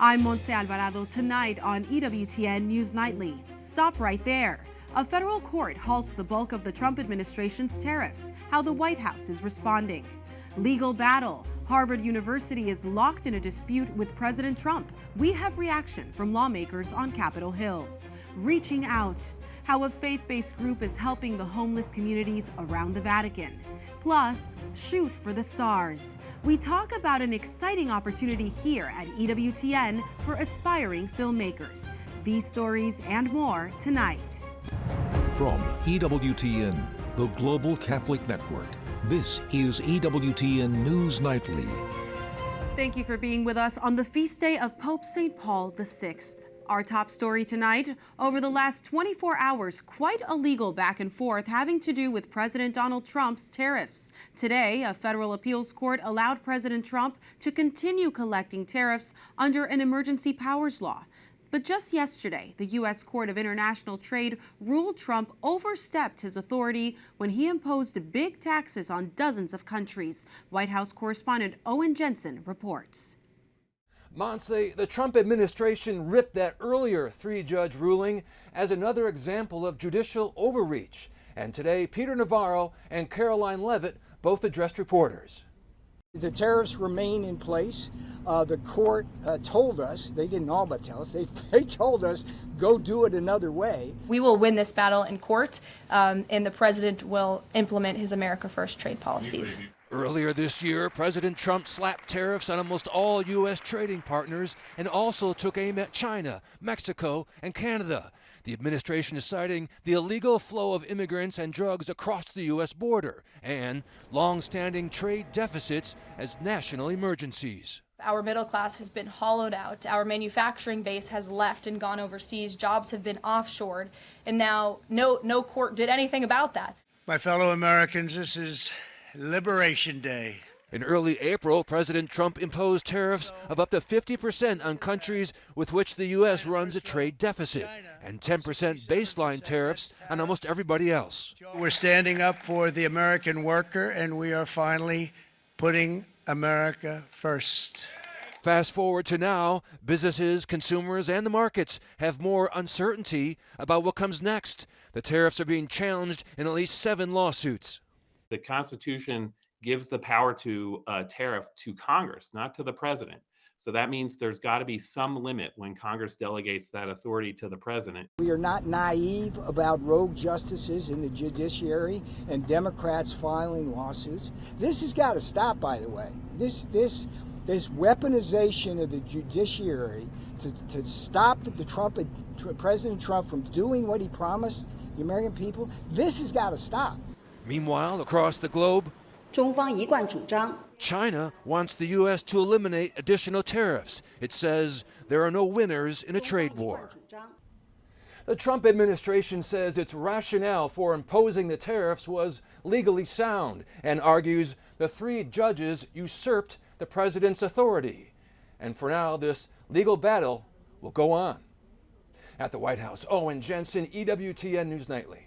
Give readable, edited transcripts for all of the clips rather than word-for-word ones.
I'm Montse Alvarado tonight on EWTN News Nightly. Stop right there. A federal court halts the bulk of the Trump administration's tariffs, how the White House is responding. Legal battle. Harvard University is locked in a dispute with President Trump. We have reaction from lawmakers on Capitol Hill. Reaching out. How a faith-based group is helping the homeless communities around the Vatican. Plus, shoot for the stars. We talk about an exciting opportunity here at EWTN for aspiring filmmakers. These stories and more tonight. From EWTN, the Global Catholic Network, this is EWTN News Nightly. Thank you for being with us on the feast day of Pope St. Paul VI. Our top story tonight, over the last 24 hours, quite a legal back and forth having to do with President Donald Trump's tariffs. Today, a federal appeals court allowed President Trump to continue collecting tariffs under an emergency powers law. But just yesterday, the U.S. Court of International Trade ruled Trump overstepped his authority when he imposed big taxes on dozens of countries. White House correspondent Owen Jensen reports. Montse, the Trump administration ripped that earlier three-judge ruling as another example of judicial overreach. And today, Peter Navarro and Caroline Levitt both addressed reporters. The tariffs remain in place. The court told us, they didn't all but tell us, they told us, go do it another way. We will win this battle in court, and the president will implement his America First trade policies. Earlier this year, President Trump slapped tariffs on almost all U.S. trading partners and also took aim at China, Mexico, and Canada. The administration is citing the illegal flow of immigrants and drugs across the U.S. border and long-standing trade deficits as national emergencies. Our middle class has been hollowed out. Our manufacturing base has left and gone overseas. Jobs have been offshored, and now no court did anything about that. My fellow Americans, this is Liberation Day. In early April, President Trump imposed tariffs of up to 50% on countries with which the U.S. runs a trade deficit and 10% baseline tariffs on almost everybody else. We're standing up for the American worker, and we are finally putting America first. Fast forward to now, businesses, consumers, and the markets have more uncertainty about what comes next. The tariffs are being challenged in at least 7 lawsuits. The Constitution gives the power to tariff to Congress, not to the president. So that means there's got to be some limit when Congress delegates that authority to the president. We are not naive about rogue justices in the judiciary and Democrats filing lawsuits. This has got to stop, by the way. This weaponization of the judiciary to stop President Trump from doing what he promised the American people, this has got to stop. Meanwhile, across the globe, China wants the U.S. to eliminate additional tariffs. It says there are no winners in a trade war. The Trump administration says its rationale for imposing the tariffs was legally sound and argues the 3 judges usurped the president's authority. And for now, this legal battle will go on. At the White House, Owen Jensen, EWTN News Nightly.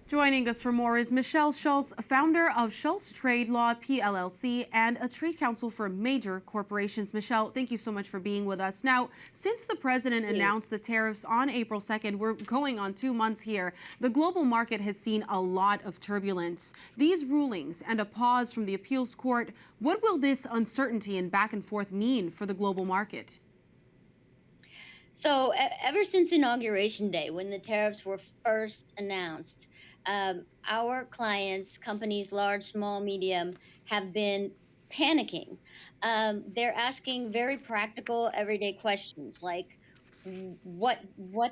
Joining us for more is Michelle Schulz, founder of Schulz Trade Law PLLC and a trade counsel for major corporations. Michelle, thank you so much for being with us. Now, since the president announced the tariffs on April 2nd, we're going on 2 months here. The global market has seen a lot of turbulence. These rulings and a pause from the appeals court, what will this uncertainty and back and forth mean for the global market? So ever since Inauguration Day, when the tariffs were first announced, our clients, companies, large, small, medium, have been panicking. They're asking very practical, everyday questions like, what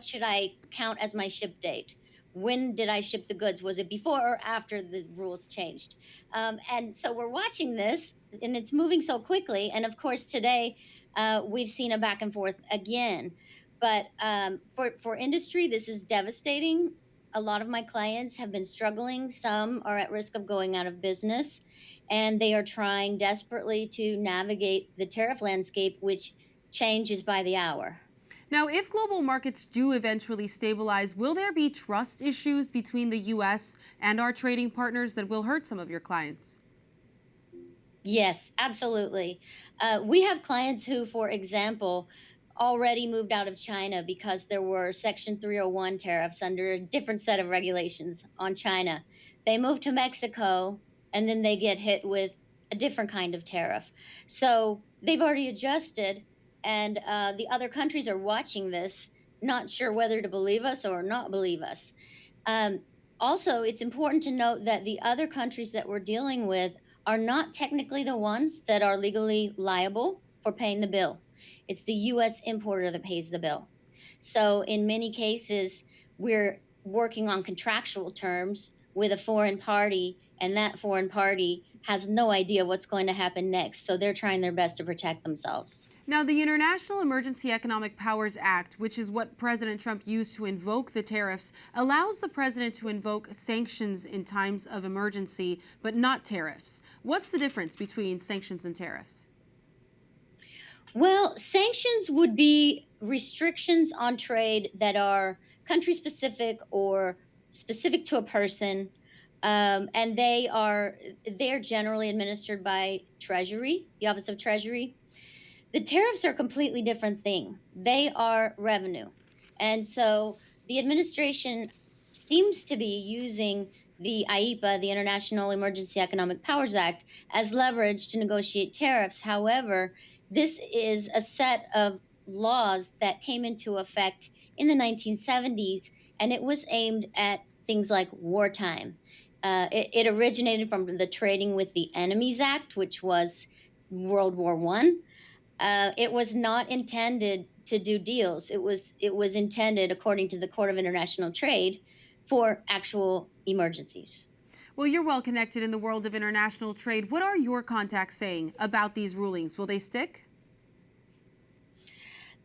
should I count as my ship date? When did I ship the goods? Was it before or after the rules changed? And so we're watching this, and it's moving so quickly. And of course, today, we've seen a back and forth again. But for industry, this is devastating. A lot of my clients have been struggling. Some are at risk of going out of business, and they are trying desperately to navigate the tariff landscape, which changes by the hour. Now, if global markets do eventually stabilize, will there be trust issues between the U.S. and our trading partners that will hurt some of your clients? Yes, absolutely. We have clients who, for example, already moved out of China because there were Section 301 tariffs under a different set of regulations on China. They move to Mexico, and then they get hit with a different kind of tariff. So they've already adjusted, and the other countries are watching this, not sure whether to believe us or not believe us. Also, it's important to note that the other countries that we're dealing with are not technically the ones that are legally liable for paying the bill. It's the U.S. importer that pays the bill. So in many cases, we're working on contractual terms with a foreign party, and that foreign party has no idea what's going to happen next. So they're trying their best to protect themselves. Now, the International Emergency Economic Powers Act, which is what President Trump used to invoke the tariffs, allows the president to invoke sanctions in times of emergency, but not tariffs. What's the difference between sanctions and tariffs? Well, sanctions would be restrictions on trade that are country-specific or specific to a person, and they're generally administered by Treasury, the Office of Treasury. The tariffs are a completely different thing. They are revenue. And so the administration seems to be using the IEPA, the International Emergency Economic Powers Act, as leverage to negotiate tariffs. However, this is a set of laws that came into effect in the 1970s, and it was aimed at things like wartime. It originated from the Trading with the Enemies Act, which was World War I. It was not intended to do deals. It was intended, according to the Court of International Trade, for actual emergencies. Well, you're well connected in the world of international trade. What are your contacts saying about these rulings? Will they stick?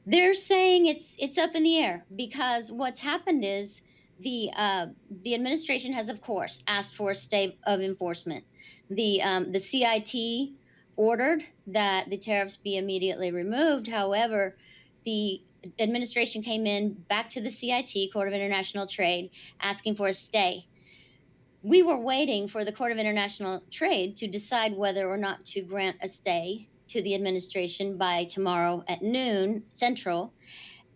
They're saying it's up in the air, because what's happened is the administration has, of course, asked for a stay of enforcement. The CIT ordered that the tariffs be immediately removed. However, the administration came in back to the CIT, Court of International Trade, asking for a stay. We were waiting for the Court of International Trade to decide whether or not to grant a stay to the administration by tomorrow at noon Central.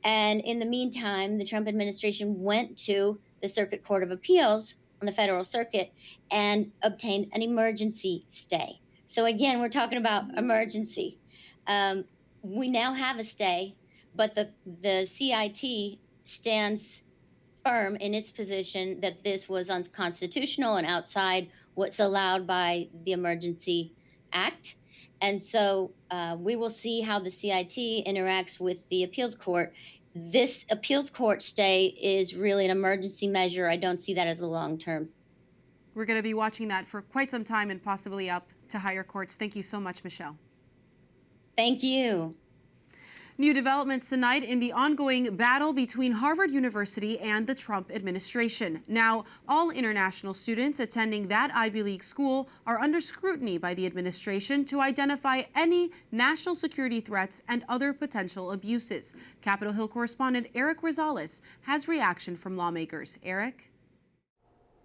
And in the meantime, the Trump administration went to the Circuit Court of Appeals on the Federal Circuit and obtained an emergency stay. So again, we're talking about emergency. We now have a stay, but the CIT stands firm in its position that this was unconstitutional and outside what's allowed by the Emergency Act. And so we will see how the CIT interacts with the appeals court. This appeals court stay is really an emergency measure. I don't see that as a long term. We're going to be watching that for quite some time and possibly up to higher courts. Thank you so much, Michelle. Thank you. New developments tonight in the ongoing battle between Harvard University and the Trump administration. Now, all international students attending that Ivy League school are under scrutiny by the administration to identify any national security threats and other potential abuses. Capitol Hill correspondent Eric Rosales has reaction from lawmakers. Eric?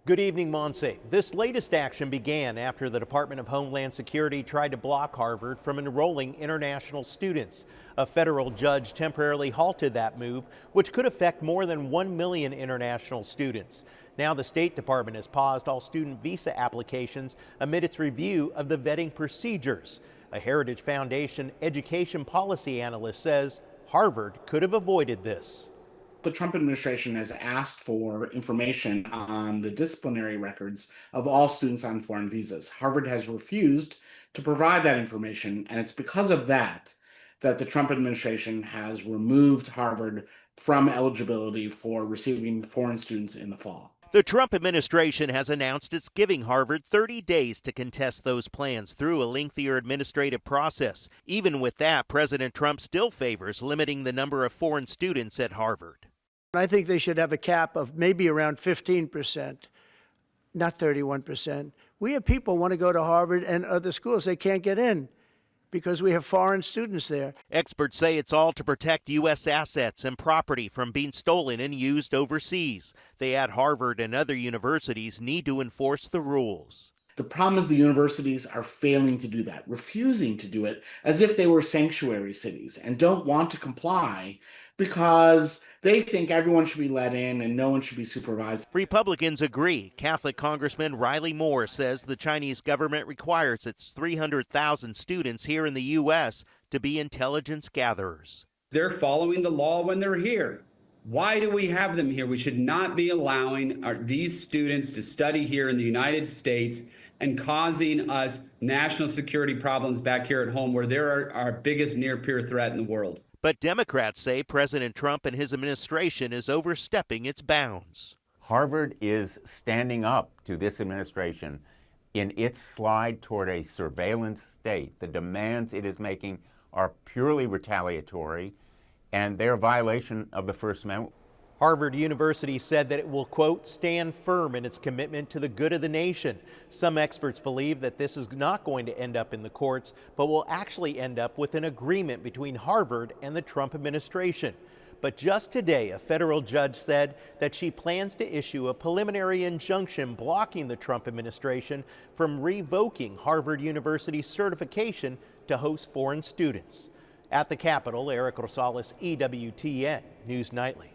Good evening, Monse. This latest action began after the Department of Homeland Security tried to block Harvard from enrolling international students. A federal judge temporarily halted that move, which could affect more than 1 million international students. Now the State Department has paused all student visa applications amid its review of the vetting procedures. A Heritage Foundation education policy analyst says Harvard could have avoided this. The Trump administration has asked for information on the disciplinary records of all students on foreign visas. Harvard has refused to provide that information, and it's because of that the Trump administration has removed Harvard from eligibility for receiving foreign students in the fall. The Trump administration has announced it's giving Harvard 30 days to contest those plans through a lengthier administrative process. Even with that, President Trump still favors limiting the number of foreign students at Harvard. I think they should have a cap of maybe around 15%, not 31%. We have people who want to go to Harvard and other schools. They can't get in because we have foreign students there. Experts say it's all to protect U.S. assets and property from being stolen and used overseas. They add Harvard and other universities need to enforce the rules. The problem is the universities are failing to do that, refusing to do it as if they were sanctuary cities and don't want to comply because they think everyone should be let in and no one should be supervised. Republicans agree. Catholic Congressman Riley Moore says the Chinese government requires its 300,000 students here in the U.S. to be intelligence gatherers. They're following the law when they're here. Why do we have them here? We should not be allowing these students to study here in the United States and causing us national security problems back here at home, where they're our biggest near-peer threat in the world. But Democrats say President Trump and his administration is overstepping its bounds. Harvard is standing up to this administration in its slide toward a surveillance state. The demands it is making are purely retaliatory, and they're a violation of the First Amendment. Harvard University said that it will, quote, stand firm in its commitment to the good of the nation. Some experts believe that this is not going to end up in the courts, but will actually end up with an agreement between Harvard and the Trump administration. But just today, a federal judge said that she plans to issue a preliminary injunction blocking the Trump administration from revoking Harvard University's certification to host foreign students. At the Capitol, Eric Rosales, EWTN News Nightly.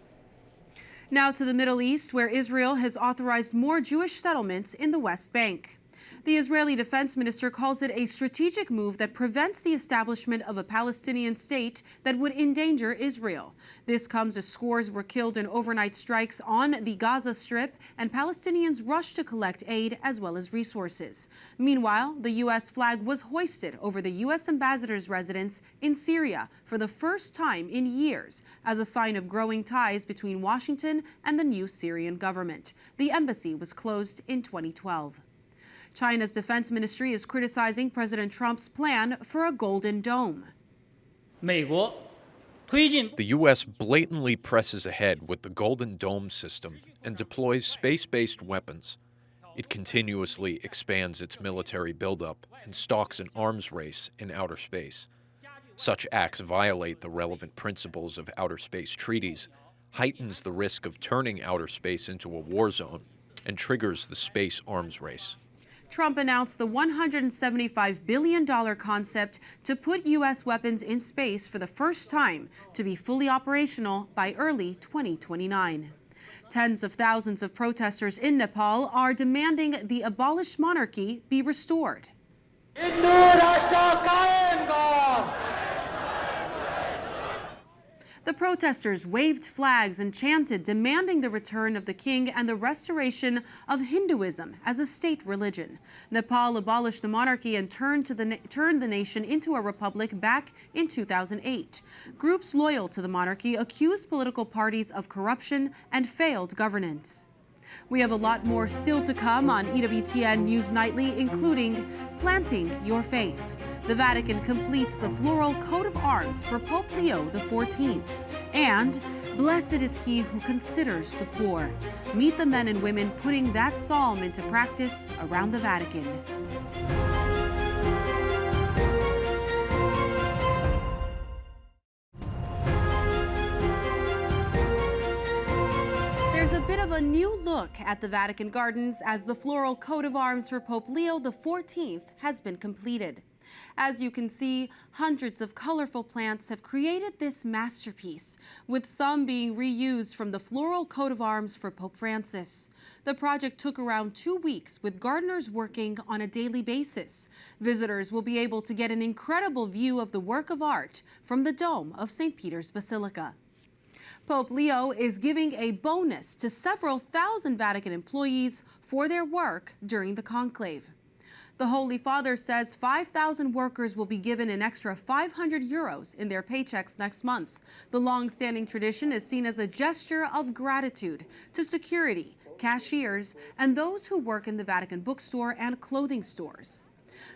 Now to the Middle East, where Israel has authorized more Jewish settlements in the West Bank. The Israeli defense minister calls it a strategic move that prevents the establishment of a Palestinian state that would endanger Israel. This comes as scores were killed in overnight strikes on the Gaza Strip, and Palestinians rushed to collect aid as well as resources. Meanwhile, the U.S. flag was hoisted over the U.S. ambassador's residence in Syria for the first time in years as a sign of growing ties between Washington and the new Syrian government. The embassy was closed in 2012. China's defense ministry is criticizing President Trump's plan for a Golden Dome. The U.S. blatantly presses ahead with the Golden Dome system and deploys space-based weapons. It continuously expands its military buildup and stalks an arms race in outer space. Such acts violate the relevant principles of outer space treaties, heightens the risk of turning outer space into a war zone, and triggers the space arms race. Trump announced the $175 billion concept to put U.S. weapons in space for the first time, to be fully operational by early 2029. Tens of thousands of protesters in Nepal are demanding the abolished monarchy be restored. The protesters waved flags and chanted, demanding the return of the king and the restoration of Hinduism as a state religion. Nepal abolished the monarchy and turned the nation into a republic back in 2008. Groups loyal to the monarchy accused political parties of corruption and failed governance. We have a lot more still to come on EWTN News Nightly, including Planting Your Faith. The Vatican completes the floral coat of arms for Pope Leo XIV. And blessed is he who considers the poor. Meet the men and women putting that psalm into practice around the Vatican. There's a bit of a new look at the Vatican Gardens as the floral coat of arms for Pope Leo XIV has been completed. As you can see, hundreds of colorful plants have created this masterpiece, with some being reused from the floral coat of arms for Pope Francis. The project took around 2 weeks, with gardeners working on a daily basis. Visitors will be able to get an incredible view of the work of art from the dome of St. Peter's Basilica. Pope Leo is giving a bonus to several thousand Vatican employees for their work during the conclave. The Holy Father says 5,000 workers will be given an extra 500 euros in their paychecks next month. The long-standing tradition is seen as a gesture of gratitude to security, cashiers, and those who work in the Vatican bookstore and clothing stores.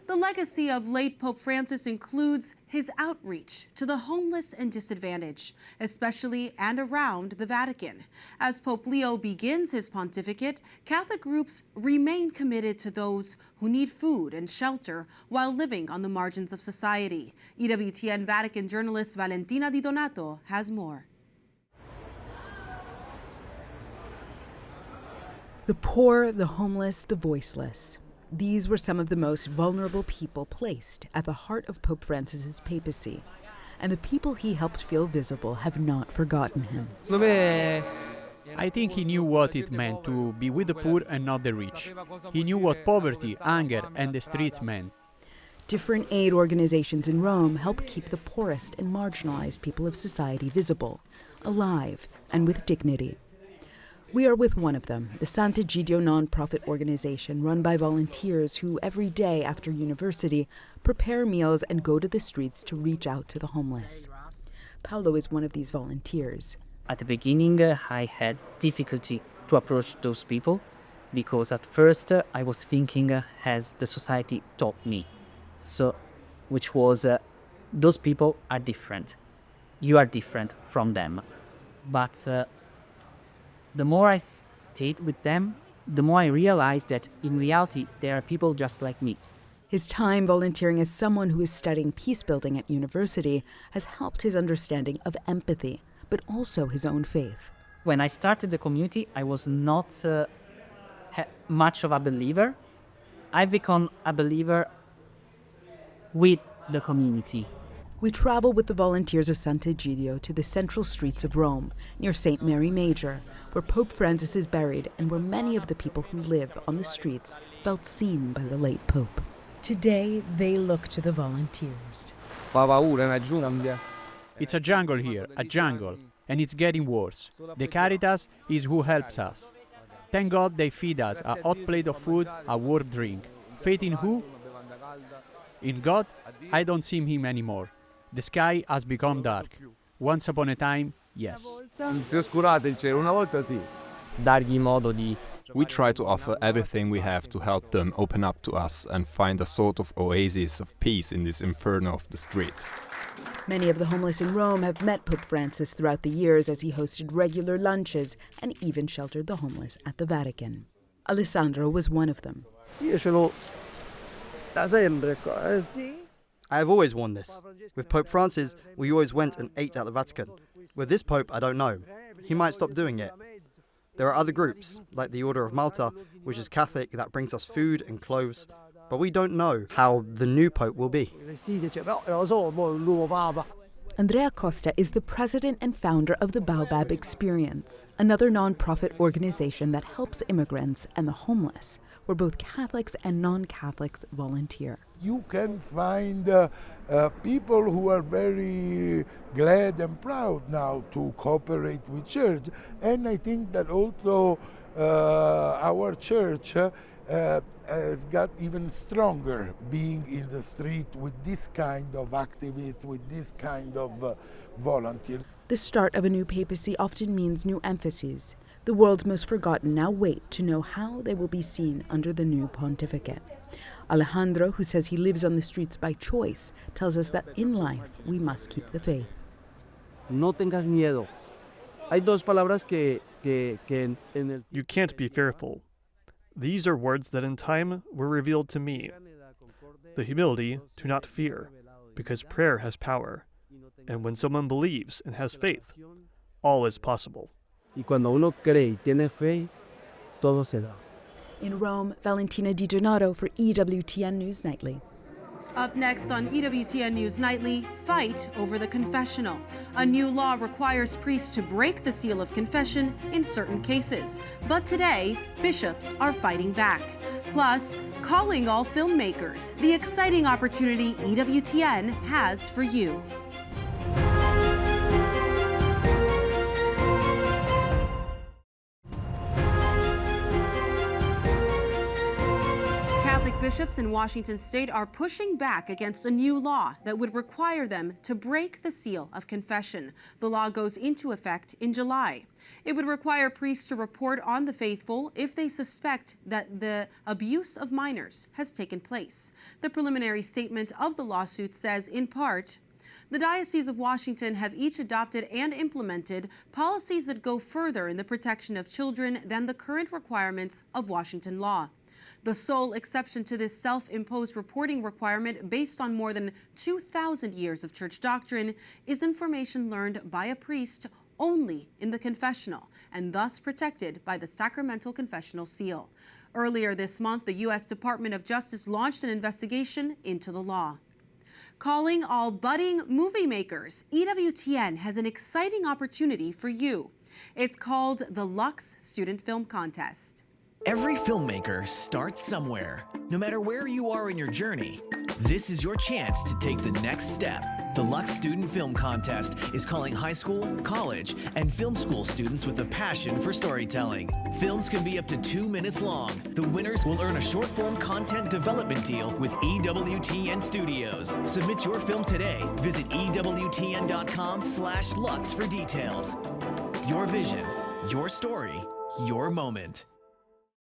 The legacy of late Pope Francis includes his outreach to the homeless and disadvantaged, especially and around the Vatican. As Pope Leo begins his pontificate, Catholic groups remain committed to those who need food and shelter while living on the margins of society. EWTN Vatican journalist Valentina Di Donato has more. The poor, the homeless, the voiceless. These were some of the most vulnerable people placed at the heart of Pope Francis's papacy, and the people he helped feel visible have not forgotten him. I think he knew what it meant to be with the poor and not the rich. He knew what poverty, hunger, and the streets meant. Different aid organizations in Rome help keep the poorest and marginalized people of society visible, alive, and with dignity. We are with one of them, the Sant'Egidio nonprofit organization run by volunteers who every day after university prepare meals and go to the streets to reach out to the homeless. Paolo is one of these volunteers. At the beginning, I had difficulty to approach those people because at first I was thinking as the society taught me. So, which was, those people are different. You are different from them. But the more I stayed with them, the more I realized that in reality they are people just like me. His time volunteering as someone who is studying peace building at university has helped his understanding of empathy, but also his own faith. When I started the community, I was not much of a believer. I've become a believer with the community. We travel with the volunteers of Sant'Egidio to the central streets of Rome, near St. Mary Major, where Pope Francis is buried and where many of the people who live on the streets felt seen by the late Pope. Today, they look to the volunteers. It's a jungle here, a jungle, and it's getting worse. The Caritas is who helps us. Thank God they feed us a hot plate of food, a warm drink. Faith in who? In God, I don't see him anymore. The sky has become dark. Once upon a time, yes. We try to offer everything we have to help them open up to us and find a sort of oasis of peace in this inferno of the street. Many of the homeless in Rome have met Pope Francis throughout the years as he hosted regular lunches and even sheltered the homeless at the Vatican. Alessandro was one of them. I have always worn this. With Pope Francis, we always went and ate at the Vatican. With this Pope, I don't know. He might stop doing it. There are other groups, like the Order of Malta, which is Catholic, that brings us food and clothes, but we don't know how the new Pope will be. Andrea Costa is the president and founder of the Baobab Experience, another nonprofit organization that helps immigrants and the homeless, where both Catholics and non-Catholics volunteer. You can find people who are very glad and proud now to cooperate with church, and I think that also our church has got even stronger being in the street with this kind of activists, with this kind of volunteer. The start of a new papacy often means new emphases. The world's most forgotten now wait to know how they will be seen under the new pontificate. Alejandro, who says he lives on the streets by choice, tells us that in life we must keep the faith. No tengas miedo. Hay dos palabras que en el... You can't be fearful. These are words that in time were revealed to me. The humility to not fear, because prayer has power. And when someone believes and has faith, all is possible. Y cuando uno cree y tiene fe, todo se da. In Rome, Valentina Di Donato for EWTN News Nightly. Up next on EWTN News Nightly, fight over the confessional. A new law requires priests to break the seal of confession in certain cases. But today, bishops are fighting back. Plus, calling all filmmakers, the exciting opportunity EWTN has for you. Catholic bishops in Washington state are pushing back against a new law that would require them to break the seal of confession. The law goes into effect in July. It would require priests to report on the faithful if they suspect that the abuse of minors has taken place. The preliminary statement of the lawsuit says, in part, the Diocese of Washington have each adopted and implemented policies that go further in the protection of children than the current requirements of Washington law. The sole exception to this self-imposed reporting requirement, based on more than 2,000 years of church doctrine, is information learned by a priest only in the confessional, and thus protected by the sacramental confessional seal. Earlier this month, the U.S. Department of Justice launched an investigation into the law. Calling all budding movie makers, EWTN has an exciting opportunity for you. It's called the Lux Student Film Contest. Every filmmaker starts somewhere. No matter where you are in your journey, this is your chance to take the next step. The Lux Student Film Contest is calling high school, college, and film school students with a passion for storytelling. Films can be up to 2 minutes long. The winners will earn a short-form content development deal with EWTN Studios. Submit your film today. Visit EWTN.com/Lux for details. Your vision, your story, your moment.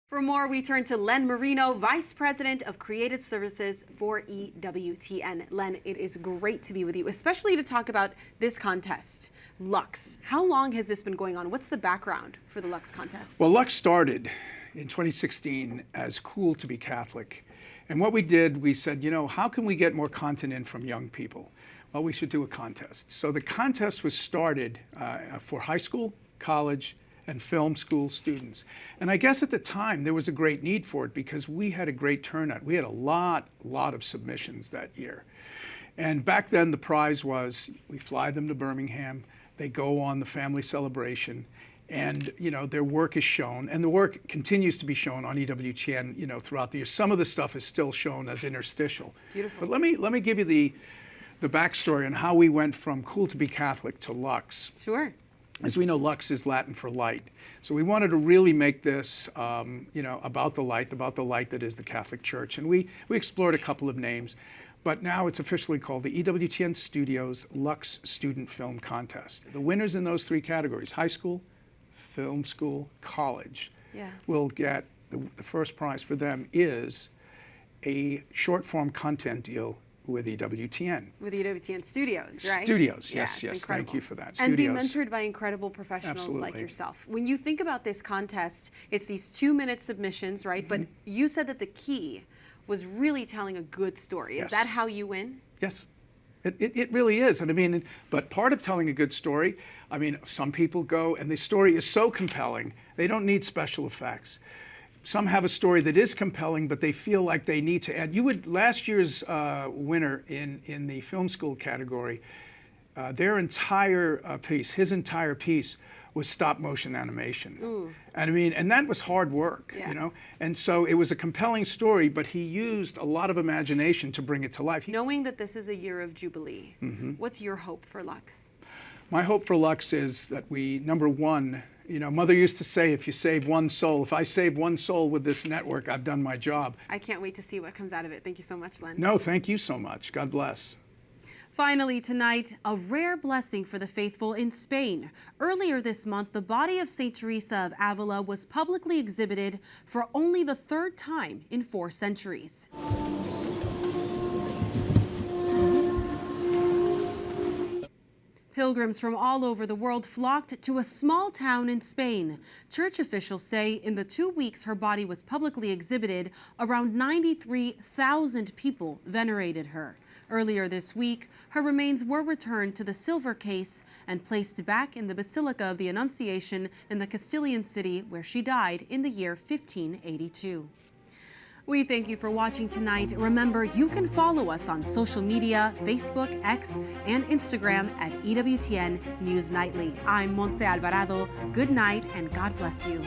For more, we turn to Len Marino, Vice President of Creative Services for EWTN. Len, it is great to be with you, especially to talk about this contest, Lux. How long has this been going on? What's the background for the Lux contest? Well, Lux started in 2016 as Cool to be Catholic. And what we did, we said, you know, how can we get more content in from young people? Well, we should do a contest. So the contest was started for high school, college, and film school students. And I guess at the time there was a great need for it because we had a great turnout. We had a lot of submissions that year. And back then the prize was we fly them to Birmingham, they go on the family celebration, and you know their work is shown, and the work continues to be shown on EWTN, you know, throughout the year. Some of the stuff is still shown as interstitial. Beautiful. But let me give you the backstory on how we went from Cool to be Catholic to Lux. Sure. As we know, Lux is Latin for light. So we wanted to really make this, you know, about the light that is the Catholic Church. And we explored a couple of names, but now it's officially called the EWTN Studios Lux Student Film Contest. The winners in those 3 categories, high school, film school, college, will get, the first prize for them is a short form content deal with EWTN. With EWTN Studios, right? Studios, Yeah, yes, it's yes. incredible. Thank you for that. And be Studios. mentored by incredible professionals like Absolutely. yourself. When you think about this contest, it's these 2-minute submissions, right? But you said that the key was really telling a good story. Yes. Is that how you win? Yes, it really is. And I mean, but part of telling a good story, I mean, some people go and the story is so compelling, they don't need special effects. Some have a story that is compelling, but they feel like they need to add. Last year's winner in the film school category, their entire piece, his entire piece, was stop motion animation. Ooh. And I mean, and that was hard work, you know? And so it was a compelling story, but he used a lot of imagination to bring it to life. Knowing that this is a year of Jubilee, what's your hope for Lux? My hope for Lux is that we, number one, you know, Mother used to say, if you save one soul, if I save one soul with this network, I've done my job. I can't wait to see what comes out of it. Thank you so much, Len. No, thank you so much. God bless. Finally tonight, a rare blessing for the faithful in Spain. Earlier this month, the body of St. Teresa of Avila was publicly exhibited for only the 3rd time in 4 centuries. Pilgrims from all over the world flocked to a small town in Spain. Church officials say in the 2 weeks her body was publicly exhibited, around 93,000 people venerated her. Earlier this week, her remains were returned to the silver case and placed back in the Basilica of the Annunciation in the Castilian city where she died in the year 1582. We thank you for watching tonight. Remember, you can follow us on social media, Facebook, X, and Instagram at EWTN News Nightly. I'm Montse Alvarado. Good night and God bless you.